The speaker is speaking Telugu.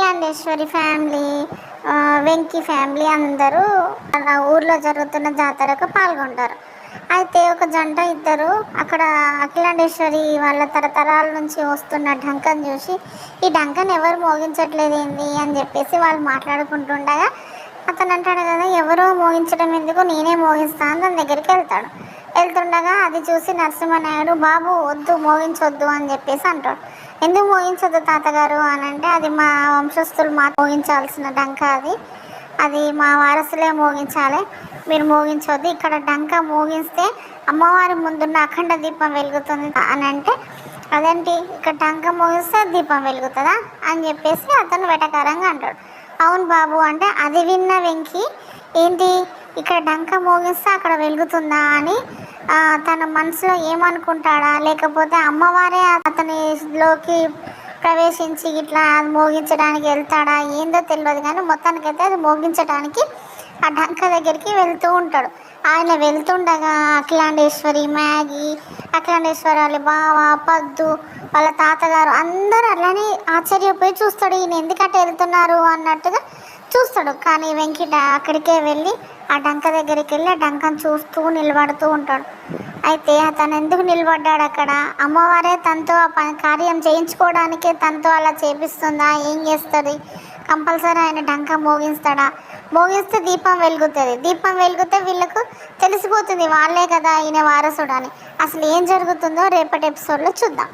అఖిలాండేశ్వరి ఫ్యామిలీ, వెంకీ ఫ్యామిలీ అందరూ ఊర్లో జరుగుతున్న జాతరకు పాల్గొంటారు. అయితే ఒక జంట ఇద్దరు అక్కడ అఖిలాండేశ్వరి వాళ్ళ తరతరాల నుంచి వస్తున్న ఢంకన్ చూసి ఈ ఢంకన్ ఎవరు మోగించట్లేదు ఏంది అని చెప్పేసి వాళ్ళు మాట్లాడుకుంటుండగా అతను అంటాడు కదా, ఎవరో మోగించడం ఎందుకు, నేనే మోగిస్తాను దాని దగ్గరికి వెళ్తుండగా అది చూసి నరసింహనాయుడు, బాబు వద్దు మోగించొద్దు అని చెప్పేసి అంటాడు. ఎందుకు మోగించొద్దు తాతగారు అని అంటే, అది మా వంశస్థులు మోగించాల్సిన డంక, అది మా వారసులే మోగించాలి, మీరు మోగించవద్దు, ఇక్కడ డంక మోగిస్తే అమ్మవారి ముందున్న అఖండ దీపం వెలుగుతుంది అని అంటే, అదేంటి ఇక్కడ డంక మోగిస్తే దీపం వెలుగుతుందా అని చెప్పేసి అతను వెటకారంగా అంటాడు. అవును బాబు అంటే, అది విన్న వెంకి ఏంటి ఇక్కడ డంక మోగిస్తే అక్కడ వెలుగుతుందా అని తన మనసులో ఏమనుకుంటాడా, లేకపోతే అమ్మవారే అతనిలోకి ప్రవేశించి ఇట్లా మోగించడానికి వెళ్తాడా ఏందో తెలియదు, కానీ మొత్తానికైతే అది మోగించడానికి ఆ డంక దగ్గరికి వెళ్తూ ఉంటాడు. ఆయన వెళ్తుండగా అఖిలాండేశ్వరి, మ్యాగీ, అఖిలాండేశ్వరి వాళ్ళ బావ, పద్దు, వాళ్ళ తాతగారు అందరూ అలానే ఆశ్చర్యపోయి చూస్తాడు, ఈయన ఎందుకంటే వెళ్తున్నారు అన్నట్టుగా చూస్తాడు. కానీ వెంకట అక్కడికే వెళ్ళి ఆ డంక దగ్గరికి వెళ్ళి ఆ డంకను చూస్తూ నిలబడుతూ ఉంటాడు. అయితే అతను ఎందుకు నిలబడ్డాడు అక్కడ, అమ్మవారే తనతో ఆ కార్యం చేయించుకోవడానికే తనతో అలా చేపిస్తుందా, ఏం చేస్తుంది, కంపల్సరీ ఆయన డంక మోగిస్తాడా, మోగిస్తే దీపం వెలుగుతుంది, దీపం వెలిగితే వీళ్ళకు తెలిసిపోతుంది వాళ్ళే కదా ఈయన వారసుడు అని. అసలు ఏం జరుగుతుందో రేపటి ఎపిసోడ్లో చూద్దాం.